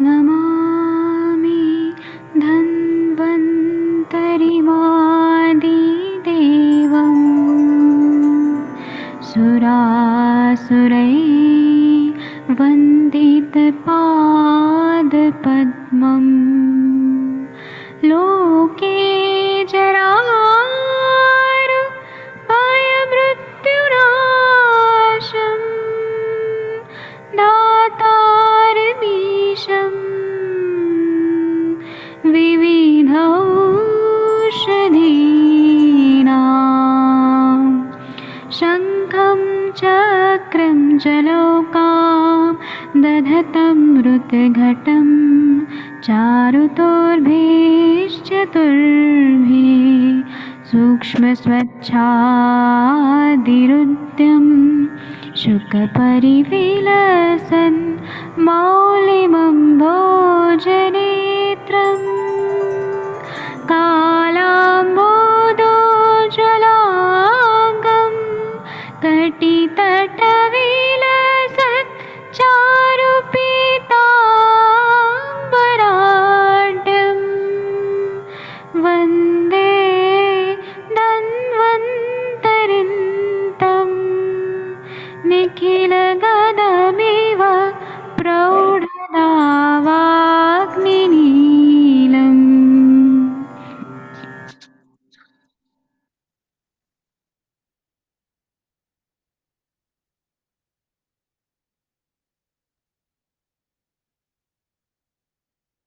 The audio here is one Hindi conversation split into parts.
नमामि धन्वन्तरिमादिदेवं सुरासुरैर्वन्दितपादपद्मं लोके जरामृत्युनाशं दातारमीशं विविधौषधीनां शङ्खं चक्रं जलौकां दधतं मृतघटं चारुतोर्भिश्चतुर्भिः सूक्ष्मस्वच्छादिरुद्यं शुकपरिविलसन् मौलिमम्भोजनेत्रम् कालाम्बोदोज्ज्वलाङ्गं कटितटविलसत् चारुपीताम्बराढ्यं वन्दे धन्वन्तरिन्तं निखिलगदमिव प्रौढदावाग्निनीलम्।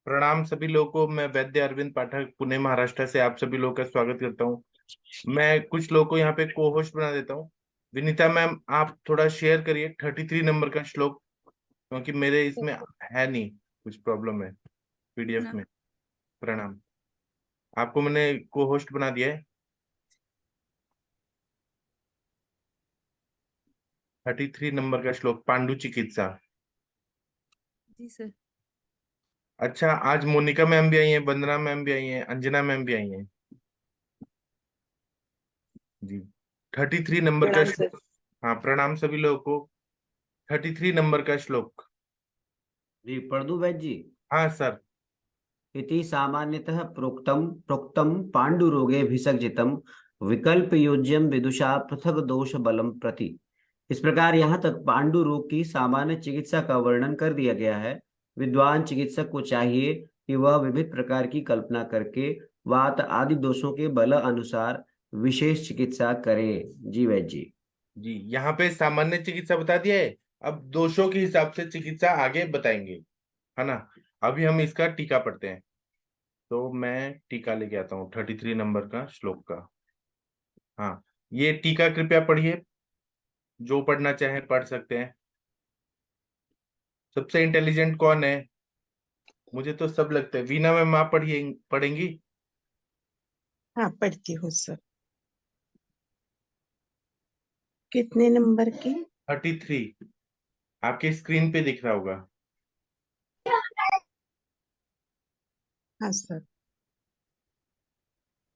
प्रणाम सभी लोगों को। मैं वैद्य अरविंद पाठक पुणे महाराष्ट्र से आप सभी लोगों का स्वागत करता हूँ। मैं कुछ लोगों को यहाँ पे को होस्ट बना देता हूँ। विनीता मैम, आप थोड़ा शेयर करिए 33 नंबर का श्लोक, क्योंकि मेरे इसमें है नहीं, कुछ प्रॉब्लम है पीडीएफ में। प्रणाम, आपको मैंने को होस्ट बना दिया है। 33 नंबर का श्लोक, पांडु चिकित्सा। जी सर। अच्छा, आज मोनिका मैम भी आई हैं, वंदना मैम भी आई हैं, अंजना मैम भी आई हैं जी। 33 नंबर का श्लोक। हाँ, प्रणाम सभी लोगों को। 33 नंबर का श्लोक। जी पढ़ दूं वैद्य जी? हाँ सर। इति सामान्यतः प्रोक्तम प्रोक्तम पांडुरोगे भिषग्जितम विकल्प योज्यम विदुषा पृथक दोष बलम प्रति। इस प्रकार यहाँ तक पांडु रोग की सामान्य चिकित्सा का वर्णन कर दिया गया है। विद्वान चिकित्सक को चाहिए कि वह विविध प्रकार की कल्पना करके वात आदि दोषों के बल अनुसार विशेष चिकित्सा करे। जी वैद्य जी। जी, यहाँ पे सामान्य चिकित्सा बता दिया है, अब दोषों के हिसाब से चिकित्सा आगे बताएंगे, है ना। अभी हम इसका टीका पढ़ते हैं, तो मैं टीका लेके आता हूँ 33 नंबर का श्लोक का। हाँ, ये टीका कृपया पढ़िए, जो पढ़ना चाहे पढ़ सकते हैं। सबसे इंटेलिजेंट कौन है? मुझे तो सब लगता है। वीना मैम, आप पढ़ेंगी? हाँ, पढ़ती हूँ सर। कितने नंबर की? 33, आपके स्क्रीन पे दिख रहा होगा। हाँ सर।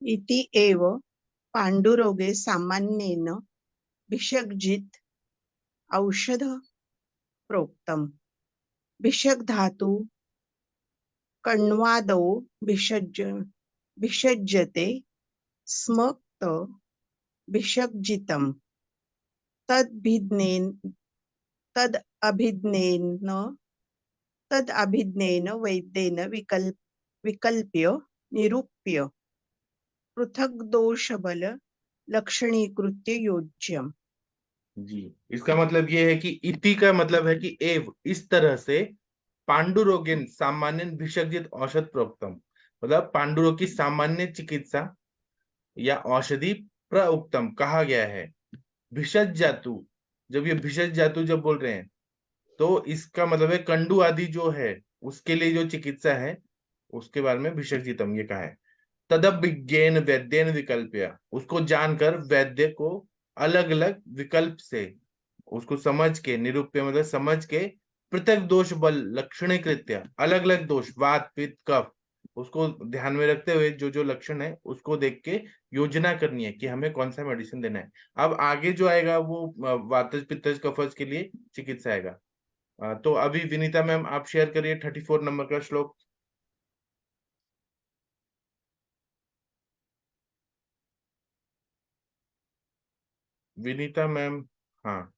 इति एव पांडुरोगे सामान्येन भिषग्जित औषध प्रोक्तम। भिषग धातु कण्वादौ भिषज्यते स्मक्त भिषग्जितम तदभिज्ञेन वैद्येन विकल्प्य निरूप्य पृथक दोष बल लक्षणीकृत्य योज्यम। जी, इसका मतलब ये है कि इति का मतलब है कि एव, इस तरह से पांडुरोगिन सामान्य भिषग्जित औषध प्रोक्तम, मतलब पांडुरोग की सामान्य चिकित्सा या औषधि प्रउक्तम कहा गया है। भिषज जातु, जब ये भिषज जातु जब बोल रहे हैं, तो इसका मतलब है कंडू आदि जो है उसके लिए जो चिकित्सा है, उसके बारे में भिषग्जितम ये कहा है। तदब विज्ञान वैद्यन विकल्प्य, उसको जानकर वैद्य को अलग अलग विकल्प से, उसको समझ के, निरूप्य मतलब समझ के, पृथक दोष बल लक्षणीकृत्य, अलग अलग दोष वात पित्त कफ, उसको ध्यान में रखते हुए जो जो लक्षण है उसको देख के योजना करनी है कि हमें कौन सा मेडिसिन देना है। अब आगे जो आएगा वो वातज पित्तज कफज के लिए चिकित्सा आएगा। तो अभी विनीता मैम आप शेयर करिए 34 नंबर का श्लोक। विनीता मैम, हाँ,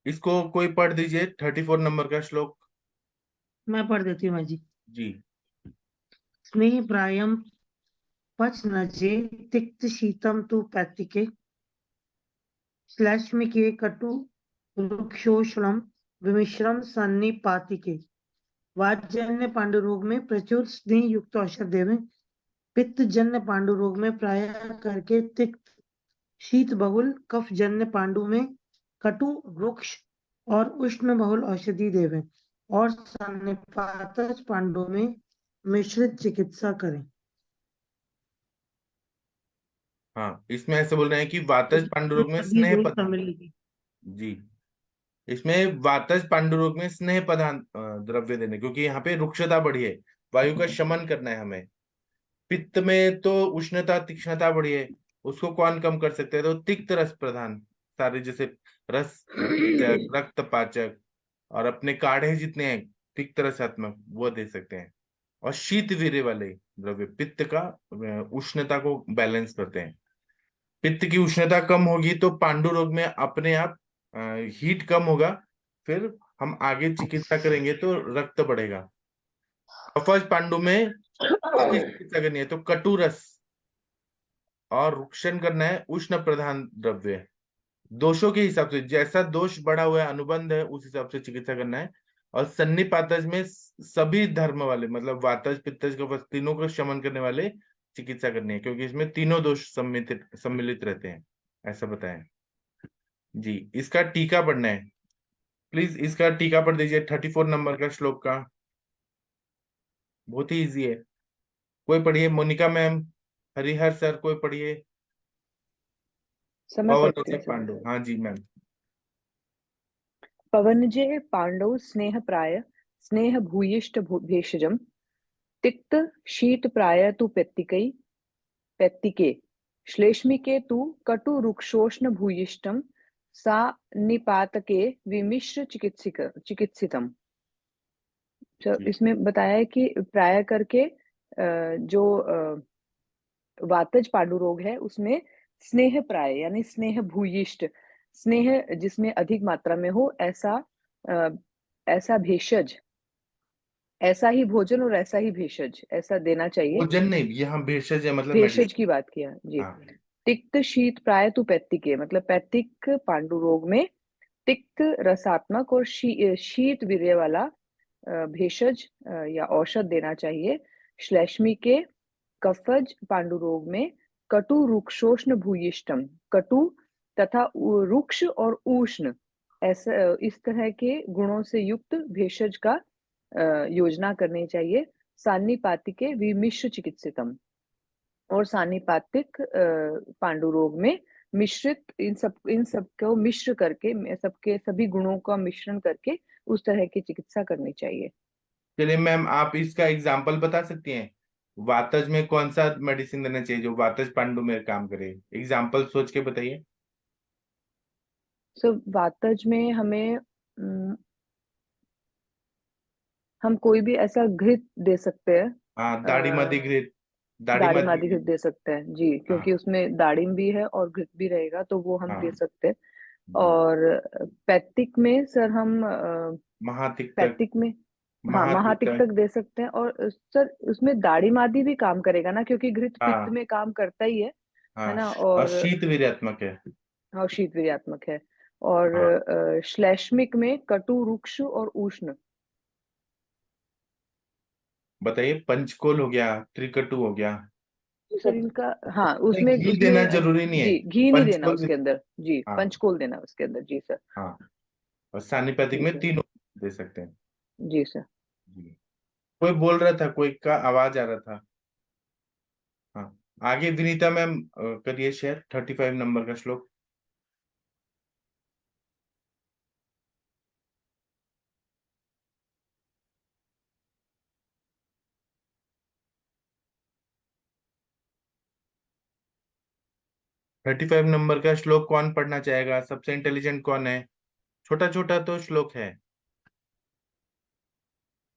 इसको कोई पढ़ दीजिए 34 नंबर का श्लोक। मैं पढ़ देती हूँ माँ जी। जी। स्नेह प्रायम पच नजे तिक्त शीतम तु पैतिके श्लेष्मिके कटु रुक्षोष्णम विमिश्रम सन्निपातिके। वातजन्य पांडु रोग में प्रचुर स्नेह युक्त औषध देवें। पित्त जन्य पांडु रोग में प्राय करके तिक्त, शीत बहुल कफ जन्य पांडु में कटु रुक्ष और उष्ण बहुल औषधि देवें और सन्निपातज पांडु में मिश्रित चिकित्सा करें। हाँ, इसमें ऐसे बोल रहे हैं कि वातज पांडु रोग में सभी स्नेह दोष प्रधान। सम्मिलित हैं। जी, इसमें वातज पांडु रोग में स्नेह प्रधान द्रव्य देने, क्योंकि यहाँ पे रुक्षता बढ़ी है, वायु का शमन करना है हमें। पित्त में तो उष्णता तीक्ष्णता बढ़ी है, उसको कौन कम कर सकते हैं? तो तिक्त रस प्रधान सारे, जैसे रस पाचक, रक्त पाचक और अपने काढ़े जितने हैं तिक्त रसात्मक, वो दे सकते हैं। और शीत वीर्य वाले द्रव्य पित्त का उष्णता को बैलेंस करते हैं। पित्त की उष्णता कम होगी तो पांडु रोग में अपने आप हीट कम होगा, फिर हम आगे चिकित्सा करेंगे तो रक्त बढ़ेगा। कफज पांडु में की चिकित्सा करनी है तो कटु रस और रुक्षण करना है, उष्ण प्रधान द्रव्य। दोषों के हिसाब से जैसा दोष बढ़ा हुआ है, अनुबंध है, उस हिसाब से चिकित्सा करना है। और सन्निपातज में सभी धर्म वाले, मतलब वातज पित्तज कफज तीनों को शमन करने वाले चिकित्सा करनी है, क्योंकि इसमें तीनों दोष सम्मिलित रहते हैं, ऐसा बताएं। जी, इसका टीका पढ़ना है। प्लीज इसका टीका पढ़ दीजिए 34 नंबर का श्लोक का। बहुत ही इजी है, कोई पढ़िए। मोनिका मैम, हरिहर सर, कोई पढ़िए। समय पवन पढ़ती और हूँ सर। पांडु, हाँ जी मैम। पवनजे पांडव स्नेह प्राय स्नेह भूयिष्ठ भेषजम तिक्त शीत प्राय तु पैत्तिके श्लेष्मिके तु कटु रुक्षोष्ण भूयिष्ठम सा निपातके विमिश्र चिकित्सितम। तो जी, इसमें बताया है कि प्राय करके जो वातज पांडु रोग है उसमें स्नेह प्राय यानी स्नेह भूयिष्ठ, स्नेह जिसमें अधिक मात्रा में हो, ऐसा भेषज, ऐसा ही भोजन और ऐसा ही भेषज ऐसा देना चाहिए। भोजन नहीं, यहाँ भेषज है मतलब भेषज की मेडिसिन। बात किया जी। हाँ तिक्त शीत प्राय तु पैत्तिके मतलब पैत्तिक पांडु रोग में तिक्त रसात्मक और शीत वीर्य वाला भेषज या औषध देना चाहिए। श्लेष्मी के कफज पांडु रोग में कटु रुक्षोष्ण भूयिष्ठम, कटु तथा रुक्ष और उष्ण ऐसा इस तरह के गुणों से युक्त भेषज का योजना करनी चाहिए। सान्निपातिके विमिश्र चिकित्सितम और सान्निपातिक पांडु रोग में मिश्रित इन सब को मिश्र करके सबके सभी गुणों का मिश्रण करके उस तरह की चिकित्सा करनी चाहिए। चलिए मैम, आप इसका एग्जाम्पल बता सकती हैं, वातज में कौन सा मेडिसिन देना चाहिए जो वातज पांडु में काम करे? एग्जाम्पल सोच के बताइए। सो वातज में हमें हम कोई भी ऐसा घृत दे सकते हैं। हाँ, दाढ़ी मध्य घृत, दाढ़ी दाड़िम मध्य आदि घृत घृत। दे सकते हैं जी, क्योंकि हाँ उसमें दाड़िम भी है और घृत भी रहेगा तो वो हम दे हाँ सकते हैं। जी। और पैक्टिक में सर हम महातिक्तक, पैक्टिक में हाँ महातिक्तक। महातिक्तक दे सकते हैं। और सर उसमें दाड़िम आदि भी काम करेगा ना, क्योंकि घृत पित्त हाँ में काम करता ही है हाँ, ना। और और शीत वीर्यात्मक है। हाँ शीत वीर्यात्मक है। और हाँ, श्लेष्मिक में कटु रुक्ष और उष्ण। बताइए, पंचकोल हो गया, त्रिकटु हो गया। सर इनका हाँ नहीं, उसमें घी उसमें देना जरूरी नहीं है, जी घी नहीं देना पंचकोल उसके अंदर जी, हाँ पंचकोल देना उसके अंदर जी सर। हाँ। और सानिपैथिक जी में सर। तीनों दे सकते हैं। जी सर। जी, कोई बोल रहा था, कोई का आवाज आ रहा था। हाँ, आगे विनीता मैम करिए शेयर 35 नंबर का श्लोक। 35 नंबर का श्लोक कौन पढ़ना चाहेगा? सबसे इंटेलिजेंट कौन है? छोटा छोटा तो श्लोक है।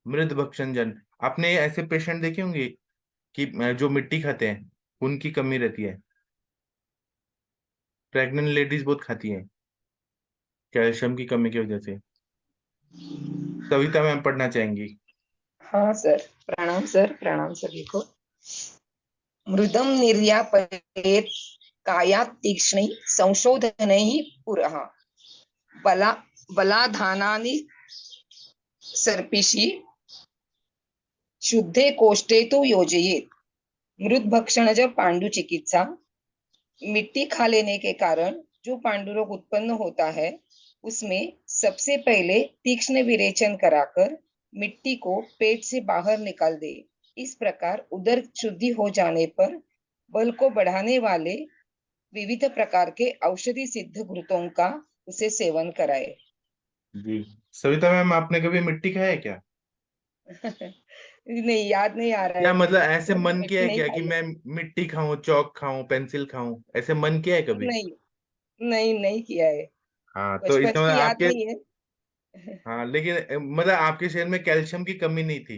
मृद भक्षण जन। आपने ऐसे पेशेंट देखे होंगे कि जो मिट्टी खाते हैं, उनकी कमी रहती है। प्रेग्नेंट लेडीज बहुत खाती हैं कैल्शियम की कमी की वजह से। कविता मैम पढ़ना चाहेंगी? हाँ सर, प्रणाम सभी को। मृदम निर्यापयेत् कायात् तीक्ष्णैः संशोधनैः पुरः बला बलाधानानि सर्पिषि शुद्धे कोष्ठे तो योजयेत्। मृत भक्षणज पांडु चिकित्सा। मिट्टी खा लेने के कारण जो पांडुरोग उत्पन्न होता है, उसमें सबसे पहले तीक्ष्ण विरेचन कराकर मिट्टी को पेट से बाहर निकाल दे। इस प्रकार उदर शुद्धि हो जाने पर बल को बढ़ाने वाले विविध प्रकार के औषधि सिद्ध घृतों का उसे सेवन कराए। जी। सविता मैम, आपने कभी मिट्टी खाया है क्या? नहीं, याद नहीं आ रहा क्या है। मतलब ऐसे मैंने मन किया मिट्टी है नहीं क्या कि खाई है। मैं मिट्टी खाऊं, चौक खाऊं, पेंसिल खाऊं? ऐसे मन किया है कभी? नहीं, नहीं किया है। हाँ, तो बचपन इसका मतलब की याद आपके, नहीं है। हाँ लेकिन मतलब आपके शरीर में कैल्शियम की कमी नहीं थी,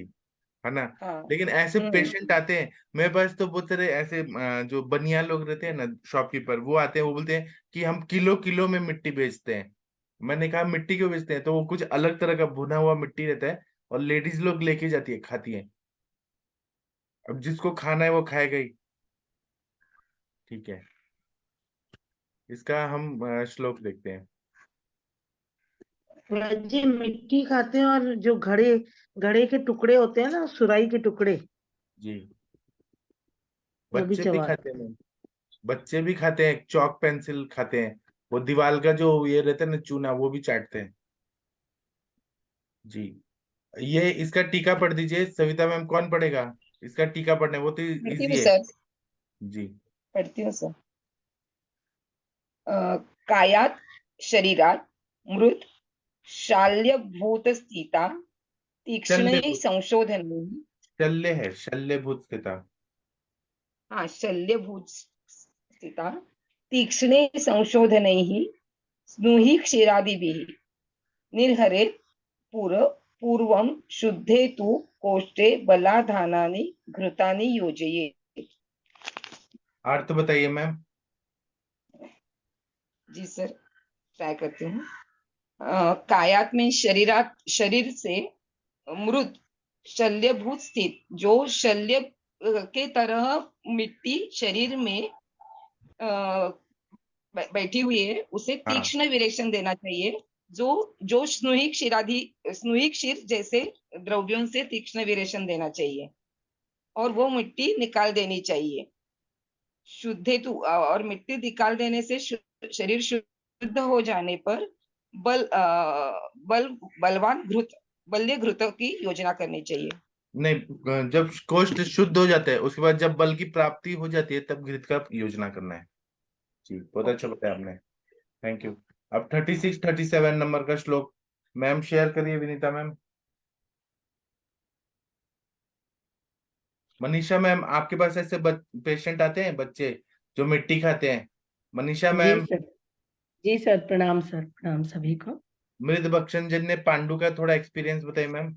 है ना? हाँ। लेकिन ऐसे हम्म। पेशेंट आते हैं मेरे पास तो बहुत सारे ऐसे जो बनिया लोग रहते हैं ना, शॉपकीपर, वो आते हैं, वो बोलते हैं कि हम किलो किलो में मिट्टी बेचते हैं। मैंने कहा मिट्टी क्यों बेचते हैं? तो वो कुछ अलग तरह का भुना हुआ मिट्टी रहता है और लेडीज लोग लेके जाती है, खाती है। अब जिसको खाना है वो खाएगा ही। ठीक है, इसका हम श्लोक देखते हैं। जी मिट्टी खाते हैं, और जो घड़े घड़े के टुकड़े होते हैं ना, सुराई के टुकड़े, जी। वो भी बच्चे भी खाते चबाते हैं, बच्चे भी खाते हैं, चौक पेंसिल खाते हैं, वो दीवार का जो ये रहता है ना चूना, वो भी चाटते हैं। जी। ये इसका टीका पढ़ दीजिए सविता मैम। कौन पढ़ेगा? इसका टीका पढ़ने वो तो पढ़ती हूँ इजी है। सर, जी। पढ़ती हूँ सर। कायात् शरीरात् मृत शाल्यभूत स्थिता तीक्ष्ण शल्य, संशोधन। शल्य है, शल्यभूत स्थिता। हाँ, शल्यभूत स्थिता तीक्ष्णे संशोधनैः स्नुहि क्षीरादिभिः निर्हरे पूर्वं शुद्धे तु कोष्ठे बलाधानानि घृतानि योजये। अर्थ बताइए मैम। जी सर, ट्राई करती हूँ। कायात में शरीरात, शरीर से, मृत शल्यभूत स्थित, जो शल्य के तरह मिट्टी शरीर में बैठी हुई है, उसे हाँ। तीक्ष्ण विरेचन देना चाहिए। जो जो स्नुही क्षीर जैसे द्रव्यों से तीक्ष्ण विरेचन देना चाहिए और वो मिट्टी निकाल देनी चाहिए। शुद्ध हेतु, और मिट्टी निकाल देने से शरीर शुद्ध हो जाने पर बल बल बलवान घृत बल्य घृत की योजना करनी चाहिए। नहीं, जब कोष्ठ शुद्ध हो जाता है उसके बाद जब बल की प्राप्ति हो जाती है तब घृत का योजना करना है। जी, बहुत अच्छा ओके। बताया आपने। Thank you. अब 36 37 नंबर का श्लोक मैम शेयर करिए, विनीता मैम। मनीषा मैम, आपके पास ऐसे पेशेंट आते हैं बच्चे जो मिट्टी खाते हैं? मनीषा जी मैम। सर। जी सर, प्रणाम सर, प्रणाम सभी को। मृद भक्षण जन्य पांडु का थोड़ा एक्सपीरियंस बताइए मैम।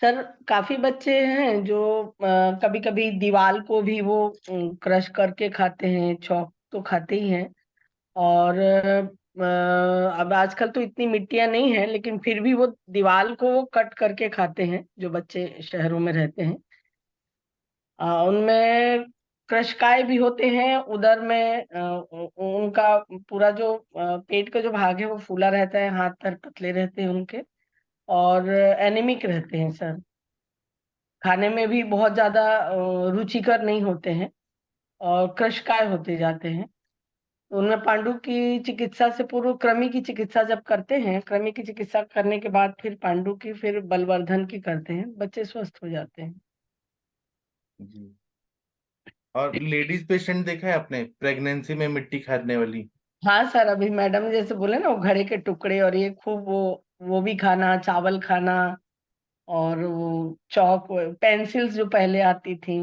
सर काफी बच्चे हैं जो कभी कभी दीवार को भी वो क्रश करके खाते हैं, चौक तो खाते ही हैं। और अब आजकल तो इतनी मिट्टियां नहीं है, लेकिन फिर भी वो दीवार को वो कट करके खाते हैं, जो बच्चे शहरों में रहते हैं। उनमें कृशकाय भी होते हैं उधर में। उनका पूरा जो पेट का जो भाग है वो फूला रहता है, हाथ पैर पतले रहते हैं उनके, और एनीमिक रहते हैं सर। खाने में भी बहुत ज्यादा रुचिकर नहीं होते हैं, और कृशकाय होते जाते हैं। तो उनमें पांडु की चिकित्सा से पूर्व कृमि की चिकित्सा जब करते हैं, कृमि की चिकित्सा करने के बाद फिर पांडु की, फिर बलवर्धन की करते हैं, बच्चे स्वस्थ हो जाते हैं। जी। और लेडीज पेशेंट देखा है आपने प्रेगनेंसी में मिट्टी खाने वाली? हाँ सर, अभी मैडम जैसे बोले ना, वो घड़े के टुकड़े और ये खूब वो भी खाना, चावल खाना, और वो चौक पेंसिल्स जो पहले आती थी,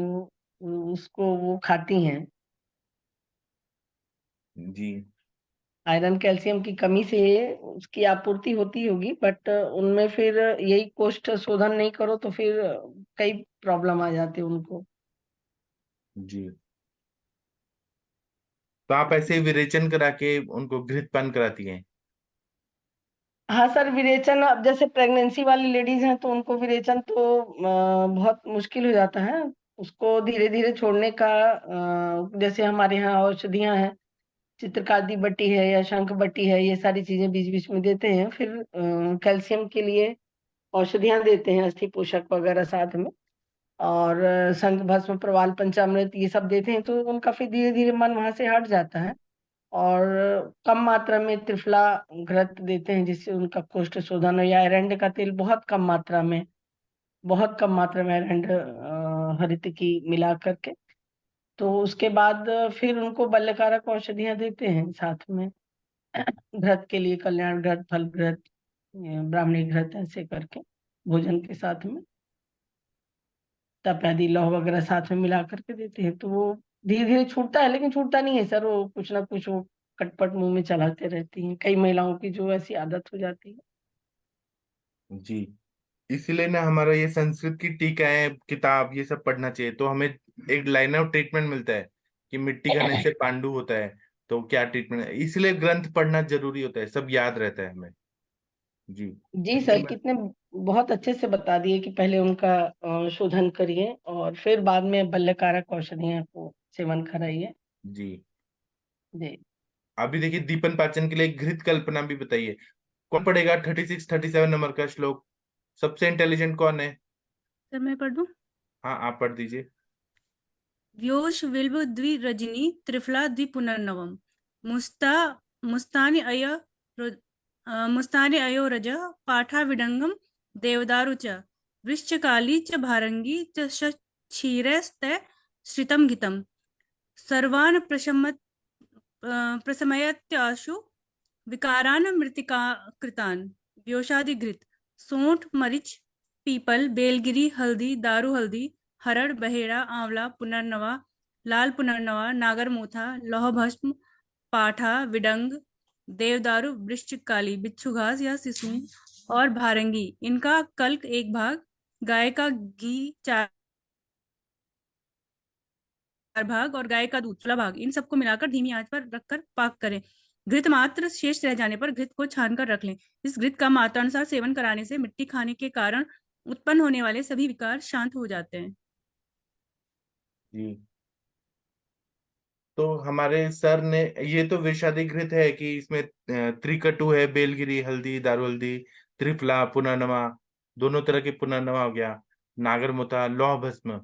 उसको वो खाती हैं। जी आयरन कैल्शियम की कमी से उसकी आपूर्ति होती होगी, बट उनमें फिर यही कोष्ठ शोधन नहीं करो तो फिर कई प्रॉब्लम आ जाती है उनको। जी। तो आप ऐसे विरेचन करा के उनको घृतपान कराती हैं? हाँ सर, विरेचन अब जैसे प्रेगनेंसी वाली लेडीज हैं तो उनको विरेचन तो बहुत मुश्किल हो जाता है, उसको धीरे धीरे छोड़ने का। जैसे हमारे यहाँ औषधियाँ हैं, चित्रकादी बट्टी है या शंख बट्टी है, ये सारी चीजें बीच बीच में देते हैं। फिर कैल्शियम के लिए औषधियाँ देते हैं, अस्थि पोषक वगैरह साथ में, और शंख भस्म प्रवाल पंचामृत ये सब देते हैं, तो उनका फिर धीरे धीरे मन वहां से हट जाता है। और कम मात्रा में त्रिफला घृत देते हैं, जिससे उनका कोष्ठ शोधन हो, या एरंड का तेल बहुत कम मात्रा में, बहुत कम मात्रा में एरंड हरित की मिला करके। तो उसके बाद फिर उनको बल्यकारक औषधियाँ देते हैं साथ में, घृत के लिए कल्याण घृत, फल घृत, ब्राह्मणी घृत, ऐसे करके भोजन के साथ में तपेदी लौह वगैरह साथ में मिला करके देते हैं। तो वो धीरे धीरे छूटता है, लेकिन छूटता नहीं है सर, वो कुछ ना कुछ वो कटपट मुंह में चलाते रहती हैं, कई महिलाओं की जो ऐसी आदत हो जाती है। जी। इसीलिए ना हमारा ये संस्कृत की टीकाएं किताब ये सब पढ़ना चाहिए, तो हमें एक लाइन ऑफ ट्रीटमेंट मिलता है कि मिट्टी खाने से पांडु होता है, तो क्या ट्रीटमेंट है। इसलिए ग्रंथ पढ़ना जरूरी होता है, सब याद रहता है हमें। जी। जी थैंक यू सर, मैम। कितने बहुत अच्छे से बता दिए कि पहले उनका शोधन करिए और फिर बाद में बल्यकारक औषधियों को सेवन कराइए। जी। जी अभी देखिए दीपन पाचन के लिए घृत कल्पना भी बताइए। कौन पढ़ेगा 36-37 नंबर का श्लोक? सबसे इंटेलिजेंट कौन है? सर मैं पढ़ दूं? हाँ आप पढ़ दीजिए। व्योष विल्व द्वि रजनी त्रिफला द्वि पुनर्नवम मुस्ता मुस्तानि अय मुस्तानि अयो रज पाठा विडंगम देवदारु च वृश्चकाली च भारंगी च क्षीरस्ते श्रितम घितम सर्वान् प्रशमयत्याशु विकारान् मृतिका कृतान् व्योषादिघृत सोंठ मरीच पीपल बेलगिरी हल्दी दारू हल्दी हरड़ बहेड़ा आंवला पुनर्नवा लाल पुनर्नवा नागरमोथा लौह भस्म पाठा विडंग देवदारू वृश्चिक बिच्छू घास या सिसुन और भारंगी, इनका कल्क एक भाग, गाय का घी 4 भाग और गाय का दूध 16 भाग, इन सबको मिलाकर धीमी आंच पर रखकर पाक करें। घृत मात्र शेष रह जाने पर घृत को छानकर रख लें। इस घृत का मात्रानुसार सेवन कराने से मिट्टी खाने के कारण उत्पन्न होने वाले सभी विकार शांत हो जाते हैं। जी। तो हमारे सर ने, ये तो विषादी घृत है कि इसमें त्रिकटु है, बेलगिरी हल्दी दारू हल्दी, त्रिफला पुनर्नवा, दोनों तरह के पुनर्नवा हो गया, नागरमोथा लौह भस्म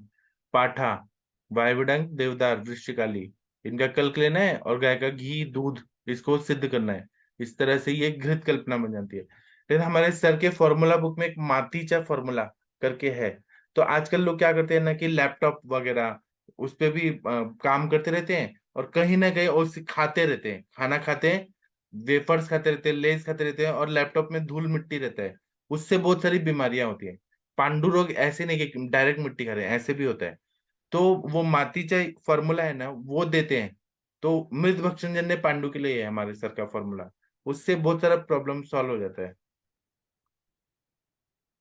पाठा वायुडंग देवदार वृश्चिकाली, इनका कल्क लेना है और गाय का घी दूध इसको सिद्ध करना है। इस तरह से ये घृत कल्पना बन जाती है। लेकिन हमारे सर के फॉर्मूला बुक में एक मातीचा फॉर्मूला करके है। तो आजकल लोग क्या करते हैं ना कि लैपटॉप वगैरह उस पे भी काम करते रहते हैं, और कहीं ना कहीं और खाते रहते हैं, खाना खाते हैं, वेफर्स खाते रहते हैं, लेज खाते रहते हैं, और लैपटॉप में धूल मिट्टी रहता है, उससे बहुत सारी बीमारियां होती हैं। पांडु रोग ऐसे नहीं कि डायरेक्ट मिट्टी खा रहे हैं, ऐसे भी होता है। तो वो मातीचा फॉर्मूला है ना, वो देते हैं। तो मृत भक्षण जन्य पांडु के लिए है हमारे सर का फॉर्मूला, उससे बहुत सारा प्रॉब्लम सॉल्व हो जाता है।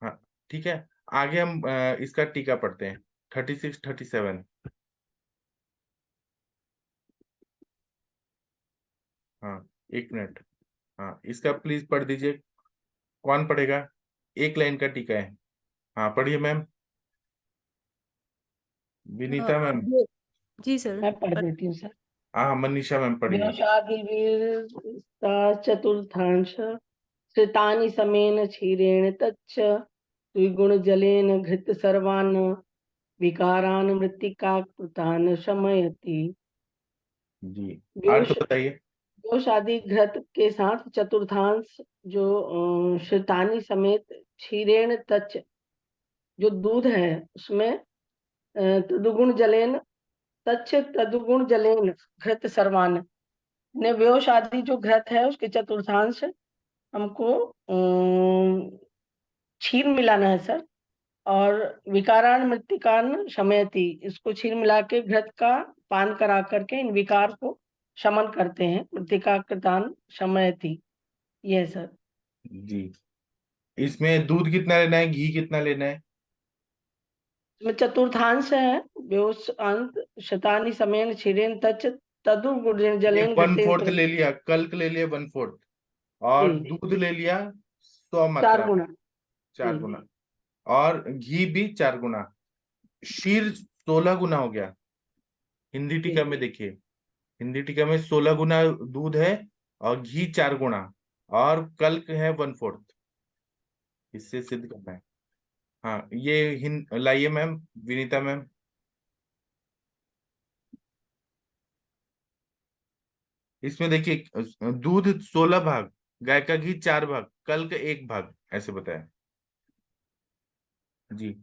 हाँ ठीक है। आगे हम इसका टीका पढ़ते हैं, 36-37। हाँ एक मिनट। हाँ इसका प्लीज पढ़ दीजिए। कौन पढ़ेगा? एक लाइन का टीका है। हाँ पढ़िए मैम। अ, विनीता मैम। जी सर। मैं पढ़ देती हूँ सर। हाँ मनीषा मैम पढ़िए। चतुर्थांश श्रितानि समेन क्षीरेण तच्च द्विगुण जलेन घृत सर्वान् विकारान् मृत्तिका कृतान् शमयति। जी अर्थ व्योष बताइए। व्योष आदि घृत के साथ चतुर्थांश जो श्रितानि समेत क्षीरेण तच्च जो दूध है उसमें तदुगुण जलेन तच्च तदुगुण जलेन घृत सर्वान् ने व्योष आदि जो घृत है उसके चतुर्थांश हमको क्षीर मिलाना है सर। और विकारान मृत्तिकान शमयति, इसको क्षीर मिला के घृत का पान करा करके इन विकार को शमन करते हैं। मृतिका कृतान शमयति, ये है सर। जी, इसमें दूध कितना लेना है, घी कितना लेना है? इसमें चतुर्थांश है, व्योस अंत शतानि समेन क्षीरेन तच तदुर्गुण ये जलेन 1/4 घृतेन ले लिया, कल्क ले लिया 1/4, और जी दूध ले लिया 100 4 मात्रा, गुना 4 गुना, और घी भी 4 गुना, शीर 16 गुना हो गया। हिंदी टीका में देखिए, हिंदी टीका में 16 गुना दूध है और घी 4 गुना, और कल्क है 1/4। इससे सिद्ध करना है। हाँ, ये लाइए मैम, विनीता मैम। इसमें देखिए, दूध 16 भाग, गाय का घी 4 भाग, कल्क 1 भाग, ऐसे बताया। जी,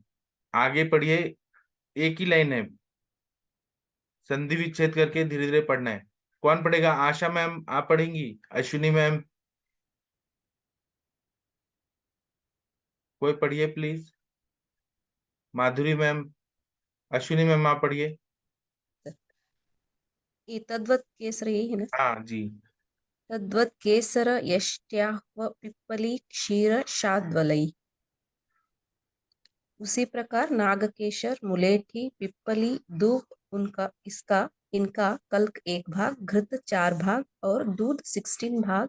आगे पढ़िए, एक ही लाइन है, संधि विच्छेद करके धीरे धीरे पढ़ना है। कौन पढ़ेगा? आशा मैम आप पढ़ेंगी? अश्विनी मैम कोई पढ़िए please. Madhuri ma'am, Ashwini ma'am आप पढ़िए। एतद्वत् केसर, यही है ना? हाँ जी, तद्वत् केसर यष्ट्याह्व पिप्पली क्षीर शाद्वलई। उसी प्रकार नागकेशर, मुलेठी, पिप्पली, दूब, उनका इसका इनका कल्क 1 भाग, घृत 4 भाग और दूध 16 भाग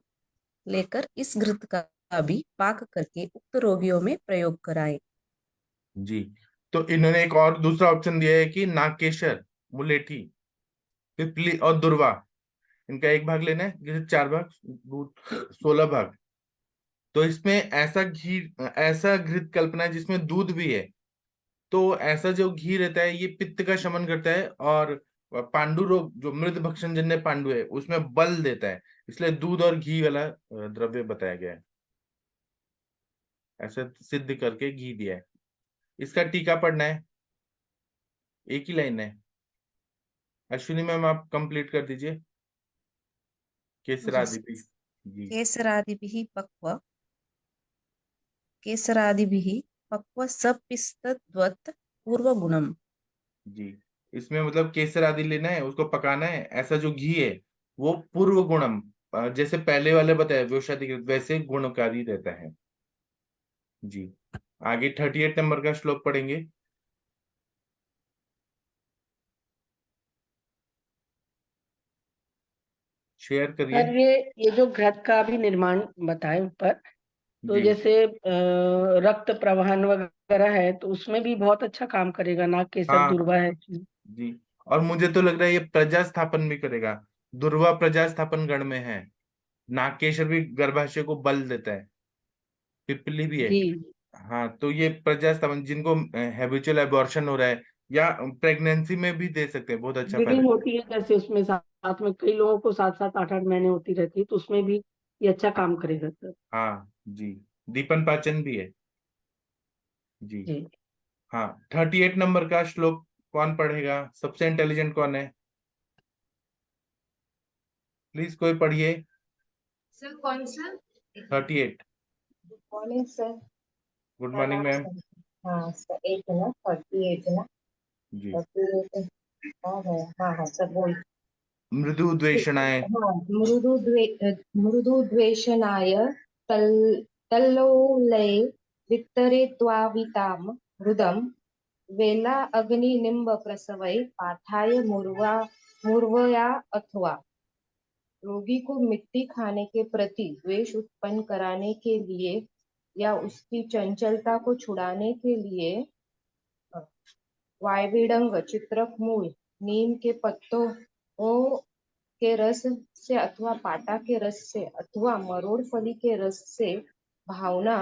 लेकर इस घृत का भी पाक करके उक्त रोगियों में प्रयोग कराएं। जी। तो इन्होंने एक और दूसरा ऑप्शन दिया है कि नागकेशर, मुलेठी, पिपली और दुर्वा, इनका 1 भाग लेना है, घृत 4 भाग, दूध 16 भाग। तो इसमें ऐसा घी, ऐसा घृत कल्पना है जिसमें दूध भी है। तो ऐसा जो घी रहता है ये पित्त का शमन करता है, और पांडु रोग, जो मृद भक्षण जन्य पांडु है, उसमें बल देता है। इसलिए दूध और घी वाला द्रव्य बताया गया है, ऐसा सिद्ध करके घी दिया है। इसका टीका पढ़ना है, एक ही लाइन है। अश्विनी मैम आप कंप्लीट कर दीजिए। केसरादि जी। केसरादिभिः पक्व सपिस्तद्वत् पूर्वगुणम्। जी, इसमें मतलब केसर आदि लेना है, उसको पकाना है। ऐसा जो घी है वो पूर्व गुणम, जैसे पहले वाले बताया व्योषादि, वैसे गुणकारी रहता है। जी, आगे 38 नंबर का श्लोक पढ़ेंगे। शेयर करिए। सर ये जो घृत का भी निर्माण बताए ऊपर, तो जी जैसे रक्त प्रवहन वगैरह है तो उसमें भी बहुत अच्छा काम करेगा। नाग केसर हाँ दुर्वा है। जी, और मुझे तो लग रहा है ये प्रजा स्थापन भी करेगा। दुर्वा प्रजा स्थापन गण में है। नागकेशर भी गर्भाशय को बल देता है, पिपली भी है। जी हाँ, तो ये प्रजा स्थापन, जिनको हैबिचुअल एबॉर्शन हो रहा है या प्रेगनेंसी में भी दे सकते हैं, बहुत अच्छा फायदा। ब्लीडिंग होती है, जैसे उसमें साथ में कई लोगों को 7-7 8-8 महीने होती रहती है, तो उसमें भी ये अच्छा काम करेगा सर। हाँ जी, दीपन पाचन भी है। जी। जी हाँ, 38 नंबर का श्लोक कौन पढ़ेगा? सबसे इंटेलिजेंट कौन है? प्लीज कोई पढ़िए। सर कौन सा? 38। Morning sir. Good morning ma'am. हाँ सर, एक है ना 38 है ना? जी। 38 हाँ है, हाँ हाँ सर बोल। मृदु द्वेषणाय। हाँ, मृदु द्वेषणाय तल तल्लोलये वितरेत्वाविताम हृदम वेला अग्निनिम्ब प्रसवै पाठाय मूर्वया अथवा। रोगी को मिट्टी खाने के प्रति द्वेष उत्पन्न कराने के लिए या उसकी चंचलता को छुड़ाने के लिए वायविडंग, चित्रक मूल, नीम के पत्तों के रस से अथवा पाटा के रस से अथवा मरोड़ फली के रस से भावना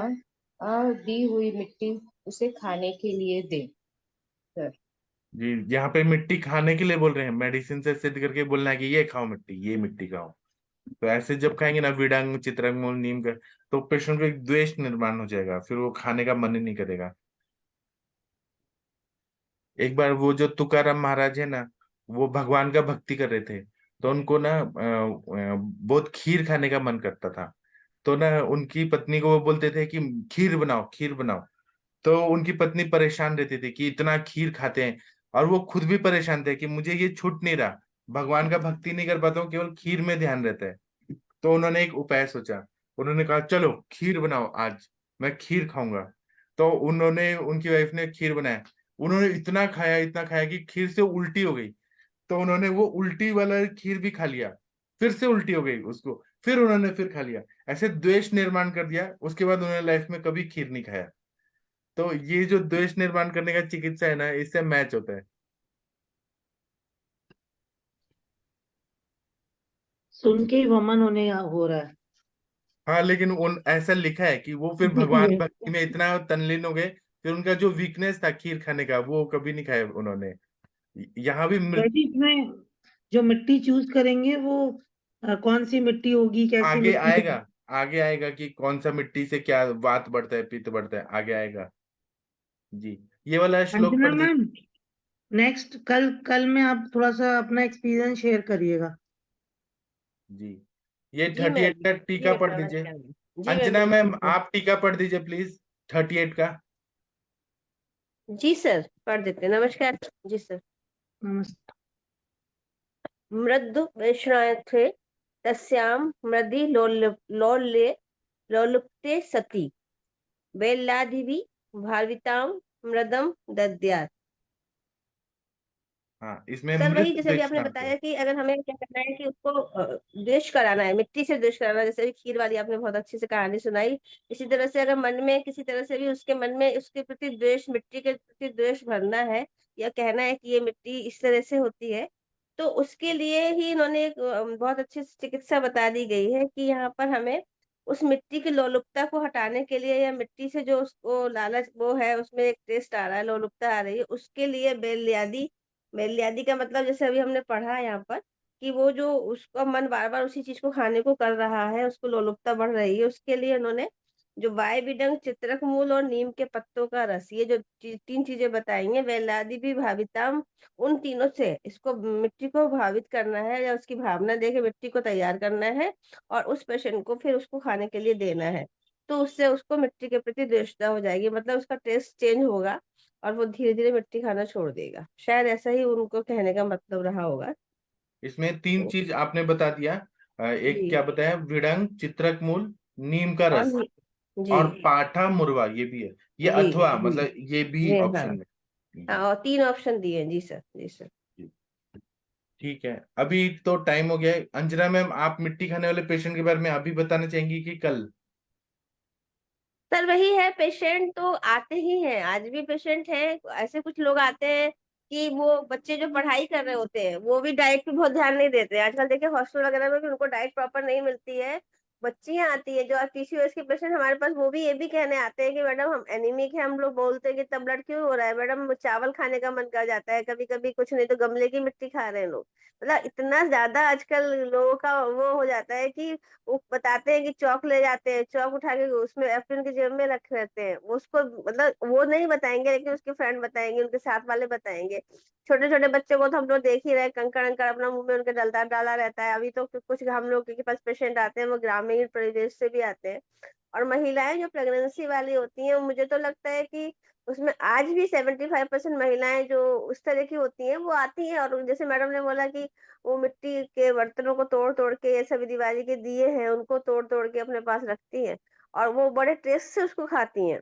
दी हुई मिट्टी उसे खाने के लिए दे। सर जी, यहाँ पे मिट्टी खाने के लिए बोल रहे हैं, मेडिसिन से सिद्ध करके बोलना है कि ये खाओ मिट्टी, ये मिट्टी खाओ। तो ऐसे जब खाएंगे ना विडंग, चित्रंग मूल, नीम का, तो पेशेंट को एक द्वेष निर्माण हो जाएगा, फिर वो खाने का मन ही नहीं करेगा। एक बार वो जो तुकाराम महाराज है ना, वो भगवान का भक्ति कर रहे थे, तो उनको ना बहुत खीर खाने का मन करता था। तो ना उनकी पत्नी को वो बोलते थे कि खीर बनाओ, खीर बनाओ। तो उनकी पत्नी परेशान रहती थी कि इतना खीर खाते हैं, और वो खुद भी परेशान थे कि मुझे ये छूट नहीं रहा। भगवान का भक्ति नहीं कर पाता हूँ, केवल खीर में ध्यान रहता है। तो उन्होंने एक उपाय सोचा। उन्होंने कहा चलो खीर बनाओ, आज मैं खीर खाऊंगा। तो उन्होंने, उनकी वाइफ ने खीर बनाया। उन्होंने इतना खाया कि खीर से उल्टी हो गई। तो उन्होंने वो उल्टी वाला खीर भी खा लिया, फिर से उल्टी हो गई उसको, फिर उन्होंने फिर खा लिया। ऐसे द्वेष निर्माण कर दिया। उसके बाद उन्होंने लाइफ में कभी खीर नहीं खाया। तो ये जो द्वेष निर्माण करने का चिकित्सा है ना, इससे मैच होता है। सुन के ही वमन होने हो रहा है। हाँ, लेकिन उन ऐसा लिखा है कि वो फिर भगवान भक्ति में इतना तल्लीन हो गए, फिर उनका जो वीकनेस था खीर खाने का, वो कभी नहीं खाया उन्होंने। यहाँ भी वैसे इसमें जो मिट्टी चूज करेंगे वो कौन सी मिट्टी होगी, कैसी आगे मिट्टी आएगा, होगी? आगे आएगा कि कौन सा मिट्टी से क्या वात बढ़ता है, पित्त बढ़ता है, आगे आएगा। जी, ये वाला श्लोक अंजना पढ़ दीजिए। मैम, नेक्स्ट कल कल में आप थोड़ा सा अपना एक्सपीरियंस शेयर करिएगा। जी, ये जी 38 मैम, का जी टीका मैं पढ़ करना दीजिए। चाहूंगी। जी मैम, अंजना मैम, बिल्कुल। आप टीका पढ़ दीजिए प्लीज, 38 का। जी सर, पढ़ देते हैं। नमस्कार जी सर। नमस्ते। मृदु वैष्णवे तस्यां मृदि लोल्ये लोलुप्ते सति बेल्लाधिभिः भावितां मृदं दद्यात्। हाँ, इसमें सर वही मृत जैसे अभी आपने दक्षिणांत है। बताया कि अगर हमें क्या करना है कि उसको द्वेष कराना है, मिट्टी से द्वेष कराना है। जैसे अभी खीर वाली आपने बहुत अच्छी से कहानी सुनाई। इसी तरह से अगर मन में किसी तरह से भी उसके मन में उसके प्रति द्वेष, मिट्टी के प्रति द्वेष भरना है या कहना है कि ये मिट्टी इस तरह से होती है, तो उसके लिए ही इन्होंने एक बहुत अच्छी चिकित्सा बता दी गई है कि यहाँ पर हमें उस मिट्टी की लोलुपता को हटाने के लिए या मिट्टी से जो उसको लालच वो है, उसमें एक टेस्ट आ रहा है, लोलुपता आ रही है, उसके लिए बेल मेल्यादी का मतलब जैसे अभी हमने पढ़ा यहाँ पर कि वो जो उसका मन बार बार उसी चीज को खाने को कर रहा है, उसको लोलुपता बढ़ रही है, उसके लिए उन्होंने जो वाय बिडंग, चित्रक मूल और नीम के पत्तों का रस, ये जो तीन चीजें बताई हैं, वेलादि भी भाविताम, उन तीनों से इसको मिट्टी को भावित करना है या उसकी भावना दे के मिट्टी को तैयार करना है और उस पेशेंट को फिर उसको खाने के लिए देना है। तो उससे उसको मिट्टी के प्रति द्वेषता हो जाएगी, मतलब उसका टेस्ट चेंज होगा और वो धीरे धीरे मिट्टी खाना छोड़ देगा। शायद ऐसा ही उनको कहने का मतलब रहा होगा। इसमें तीन तो चीज आपने बता दिया। एक क्या जी, बताया, विडंग, चित्रक मूल, नीम का और रस, जी और पाठा मुरवा, ये भी है। ये जी अथवा जी मतलब ये भी जी हाँ। ऑप्शन में। हाँ, जी, और तीन ऑप्शन दिए हैं। जी सर, जी सर। जी, ठीक है। अभी तो टाइम हो गया है। अंजना मैम, आप मिट्टी खाने वाले पेशेंट के बारे में अभी बताना चाहेंगी कि कल? सर वही है, पेशेंट तो आते ही हैं, आज भी पेशेंट हैं। ऐसे कुछ लोग आते हैं कि वो बच्चे जो पढ़ाई कर रहे होते हैं वो भी डाइट पे बहुत ध्यान नहीं देते। आजकल देखिए हॉस्टल वगैरह में भी उनको डाइट प्रॉपर नहीं मिलती है। बच्चियां आती है जो पीसीओएस के पेशेंट हमारे पास, वो भी ये भी कहने आते हैं कि मैडम हम एनीमिक है। हम लोग बोलते हैं कि तब ब्लड क्यों हो रहा है मैडम, चावल खाने का मन कर जाता है कभी कभी, कुछ नहीं तो गमले की मिट्टी खा रहे हैं लोग। मतलब इतना ज्यादा आजकल लोगों का वो हो जाता है कि वो बताते हैं कि चौक ले जाते हैं, चौक उठा के उसमें एप्रिन की जेब में रख रहते हैं उसको, मतलब वो नहीं बताएंगे लेकिन उसके फ्रेंड बताएंगे, उनके साथ वाले बताएंगे। छोटे छोटे बच्चे को तो हम लोग देख ही रहे, कंकड़ अंकड़ अपना मुंह में उनके डलता डाला रहता है। अभी तो कुछ हम लोग के पास पेशेंट आते हैं वो ग्रामीण प्रदेश से भी आते हैं। और महिलाएं जो प्रेगनेंसी वाली होती हैं, मुझे तो लगता है कि उसमें आज भी 75% महिलाएं जो उस तरह की होती हैं वो आती हैं। और जैसे मैडम ने बोला कि वो मिट्टी के बर्तनों को तोड़ तोड़ के, ये सभी दिवाली के दिए हैं उनको तोड़ तोड़ के अपने पास रखती हैं और वो बड़े टेस्ट से उसको खाती हैं।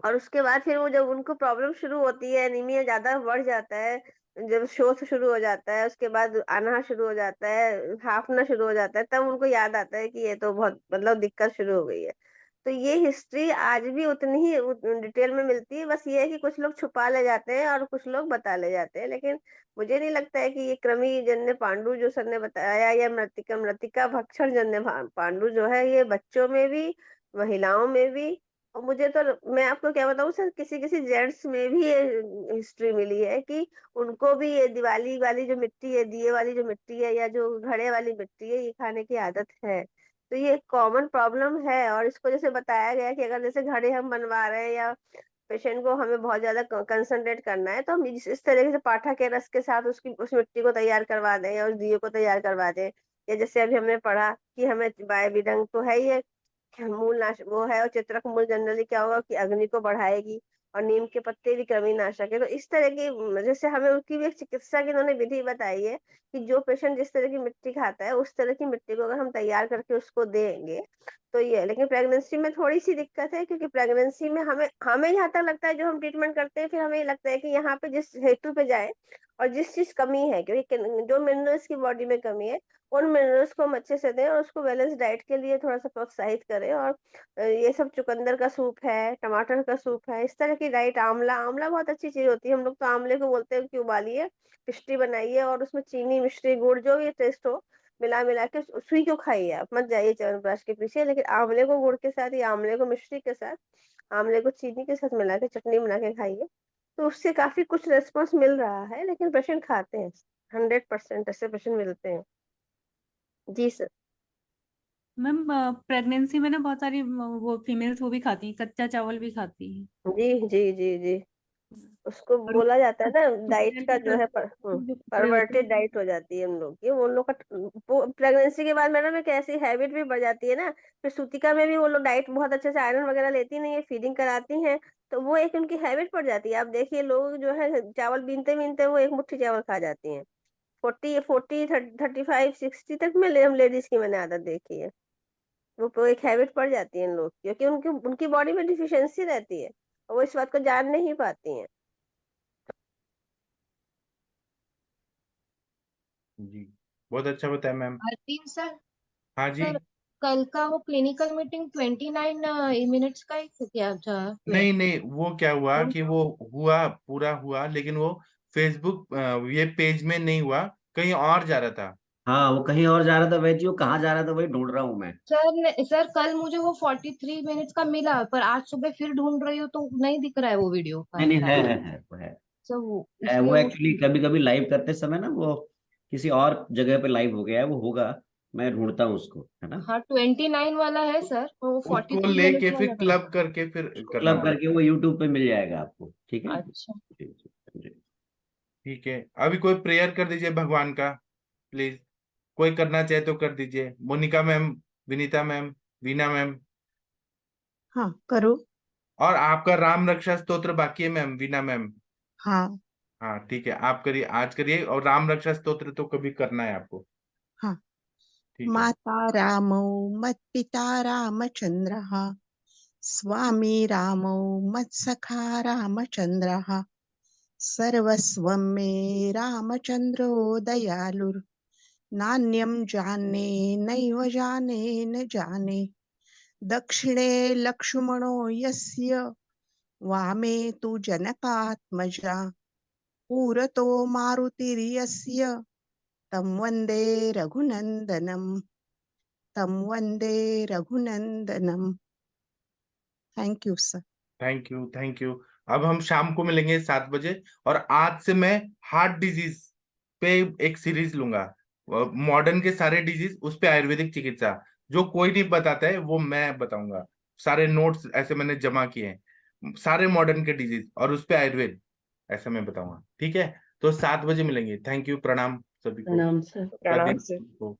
और उसके बाद फिर वो जब उनको प्रॉब्लम शुरू होती है, एनीमिया ज्यादा बढ़ जाता है, जब शोथ शुरू हो जाता है, उसके बाद आना शुरू हो जाता है, हाफना शुरू हो जाता है, तब उनको याद आता है कि ये तो बहुत मतलब दिक्कत शुरू हो गई है। तो ये हिस्ट्री आज भी उतनी ही डिटेल में मिलती है, बस ये है कि कुछ लोग छुपा ले जाते हैं और कुछ लोग बता ले जाते हैं। लेकिन मुझे नहीं लगता है कि ये क्रमी जन्य पांडु जो सर ने बताया या मृतिका मृतिका भक्षण जन्य पांडु जो है, ये बच्चों में भी महिलाओं में भी, और मुझे तो, मैं आपको क्या बताऊं सर, किसी किसी जेंट्स में भी ये हिस्ट्री मिली है कि उनको भी ये दिवाली वाली जो मिट्टी है, दिए वाली जो मिट्टी है या जो घड़े वाली मिट्टी है, ये खाने की आदत है। तो ये कॉमन प्रॉब्लम है। और इसको जैसे बताया गया कि अगर जैसे घड़े हम बनवा रहे हैं या पेशेंट को हमें बहुत ज्यादा कंसंट्रेट करना है, तो हम इस तरीके से पाठा के रस के साथ उसकी उस मिट्टी को तैयार करवा दें या उस दिए को तैयार करवा दें। या जैसे अभी हमने पढ़ा कि हमें बाय बिडंग तो है ही है, मूल नाश वो है, और चित्रक मूल जनरली क्या होगा कि अग्नि को बढ़ाएगी और नीम के पत्ते भी कृमिनाशक है। तो इस तरह की जैसे हमें उसकी भी एक चिकित्सा की उन्होंने विधि बताई है कि जो पेशेंट जिस तरह की मिट्टी खाता है उस तरह की मिट्टी को अगर हम तैयार करके उसको देंगे तो ये है। लेकिन प्रेगनेंसी में थोड़ी सी दिक्कत है, क्योंकि प्रेगनेंसी में हमें हमें यहाँ तक लगता है जो हम ट्रीटमेंट करते हैं, फिर हमें ये लगता है कि यहाँ पे जिस हेतु पे जाए और जिस चीज कमी है, क्योंकि जो मिनरल्स की बॉडी में कमी है उन मिनरल्स को हम अच्छे से दें और उसको बैलेंस डाइट के लिए थोड़ा सा प्रोत्साहित करें। और ये सब चुकंदर का सूप है, टमाटर का सूप है, इस तरह की डाइट, आंवला आंवला बहुत अच्छी चीज होती है। हम लोग तो आंवले को बोलते हैं कि उबालिए, मिश्री बनाइए और उसमें चीनी, मिश्री, गुड़ जो भी टेस्ट हो मिला मिला के सुई को खाइए। आप मत जाइए च्यवनप्राश के पीछे, लेकिन आंवले को गुड़ के साथ या आंवले को मिश्री के साथ, आंवले को चीनी के साथ मिला के चटनी बना के खाइए, तो उससे काफी कुछ रेस्पॉन्स मिल रहा है। लेकिन पेशेंट खाते हैं, 100% ऐसे पेशेंट मिलते हैं। जी सर। मैम प्रेगनेंसी में ना बहुत सारी वो फीमेल्स वो भी खाती हैं, कच्चा चावल भी खाती हैं। जी जी जी जी, उसको और बोला जाता है ना डाइट का जो है जो कपड़े होते परवर्टेड हैं डाइट हो जाती है हम लोग की। वो लोग का प्रेगनेंसी के बाद मैडम एक ऐसी हैबिट भी बढ़ जाती है ना, फिर सूतिका में भी वो लोग डाइट बहुत अच्छे से आयरन वगैरह लेती नहीं है, फीडिंग कराती हैं, तो वो एक उनकी हैबिट पड़ जाती है। आप देखिए लोग जो है चावल बीनते बीनते वो एक मुट्ठी चावल खा जाती हैं। 40 35 60 तक में हम लेडीज की मैंने आदत देखी है। वो एक हैबिट पड़ जाती है इन लोग की, क्योंकि उनकी उनकी बॉडी में डिफिशियंसी रहती है और वो इस बात को जान नहीं पाती हैं। जी, बहुत अच्छा बताया मैम। आरतीन सर, हाँ जी। सर कल का वो क्लिनिकल मीटिंग 29 मिनट्स का ही क्या था? नहीं नहीं, वो क्या हुआ कि वो हुआ, पूरा हुआ, लेकिन वो फेसबुक ये पेज में नहीं हुआ, कहीं और जा रहा था। हाँ, वो कहीं और जा रहा था वैजी, वो कहाँ जा रहा था वही ढूंढ रहा हूँ मैं। सर कल मुझे वो 43 मिनट्स का मिला, पर आज सुबह फिर ढूंढ रही हूँ तो नहीं दिख रहा है वो वीडियो का नहीं नहीं, है शायद। है वो है। सर वो वो इसलिए वो एक्चुअली कभी कभी लाइव करते समय ना वो किसी और जगह पे लाइव हो गया है, वो होगा, मैं ढूंढता हूँ उसको, है ना। हाँ 29 वाला है सर, वो उसको 43 लेके मिनट्स फिर वाला था। क्लब करके फिर करना क्लब पड़ेगा। करके वो यूट्यूब पे मिल जाएगा आपको, ठीक है। अच्छा जी जी जी। ठीक है, अभी कोई प्रेयर कर दीजिए भगवान का, प्लीज। कोई करना चाहे तो कर दीजिए, Monika ma'am, Vinita ma'am, Veena ma'am. हाँ करो। और आपका राम रक्षा स्तोत्र बाकी है मैम, वीना मैम। हाँ हाँ ठीक है, आप करिए, आज करिए, और राम रक्षा स्तोत्र तो कभी करना है आपको। हाँ। ठीक है। माता रामौ मत्पिता रामचन्द्रः, स्वामी रामौ मत्सखा रामचन्द्रः, सर्वस्वं मे रामचन्द्रो दयालुर्, नान्यं जाने नैव जाने न जाने, दक्षिणे लक्ष्मणो यस्य, वामे तु जनकात्मजा, पुरतो मारुतिर्यस्य, तं वन्दे रघुनन्दनम्, तं वन्दे रघुनन्दनम्। Thank you sir. Thank you, thank you. अब हम शाम को मिलेंगे 7 बजे, और आज से मैं हार्ट डिजीज पे एक सीरीज लूंगा। मॉडर्न के सारे डिजीज, उस पे आयुर्वेदिक चिकित्सा, जो कोई नहीं बताता है वो मैं बताऊंगा। सारे नोट्स ऐसे मैंने जमा किए हैं, सारे मॉडर्न के डिजीज, और उस पे आयुर्वेद, ऐसा मैं बताऊंगा। ठीक है, तो 7 बजे मिलेंगे। थैंक यू, प्रणाम सभी को। प्रणाम सर। राधे प्रणाम सर। को।